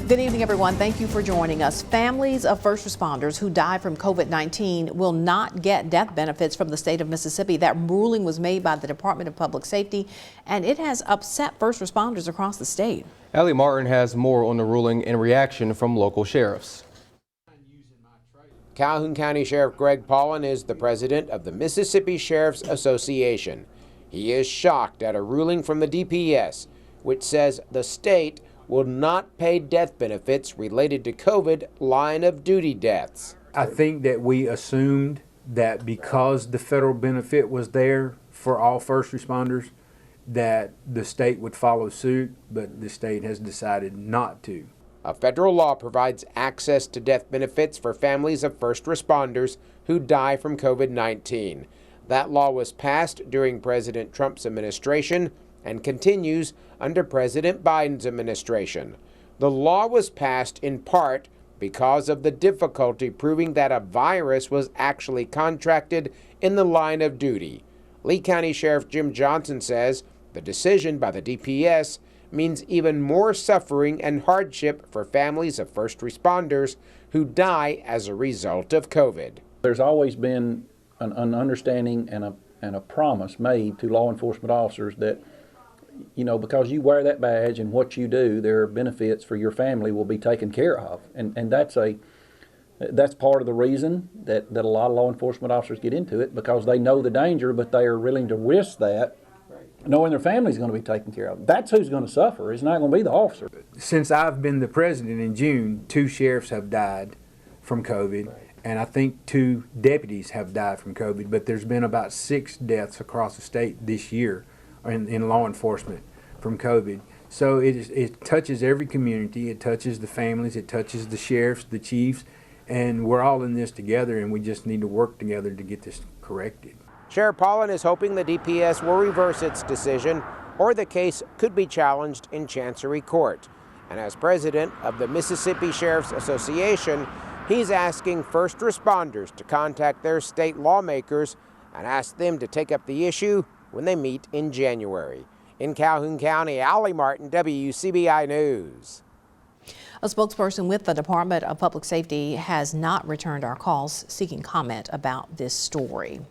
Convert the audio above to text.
Good evening, everyone. Thank you for joining us. Families of first responders who die from COVID-19 will not get death benefits from the state of Mississippi. That ruling was made by the Department of Public Safety, and it has upset first responders across the state. Allie Martin has more on the ruling and reaction from local sheriffs. Calhoun County Sheriff Greg Paulin is the president of the Mississippi Sheriff's Association. He is shocked at a ruling from the DPS, which says the state will not pay death benefits related to COVID line of duty deaths. I think that we assumed that because the federal benefit was there for all first responders, that the state would follow suit, but the state has decided not to. A federal law provides access to death benefits for families of first responders who die from COVID-19. That law was passed during President Trump's administration and continues under President Biden's administration. The law was passed in part because of the difficulty proving that a virus was actually contracted in the line of duty. Lee County Sheriff Jim Johnson says the decision by the DPS means even more suffering and hardship for families of first responders who die as a result of COVID. There's always been an understanding and a promise made to law enforcement officers that, you know, because you wear that badge and what you do, there are benefits for your family will be taken care of. And that's part of the reason that a lot of law enforcement officers get into it, because they know the danger, but they are willing to risk that, knowing their family's going to be taken care of. That's who's going to suffer. It's not going to be the officer. Since I've been the president in June, 2 sheriffs have died from COVID, and I think 2 deputies have died from COVID, but there's been about 6 deaths across the state this year in law enforcement from COVID. So it touches every community, it touches the families, it touches the sheriffs, the chiefs, and we're all in this together, and we just need to work together to get this corrected. Sheriff Paulin is hoping the DPS will reverse its decision, or the case could be challenged in Chancery Court. And as president of the Mississippi Sheriff's Association, he's asking first responders to contact their state lawmakers and ask them to take up the issue when they meet in January. In Calhoun County, Allie Martin, WCBI News. A spokesperson with the Department of Public Safety has not returned our calls seeking comment about this story.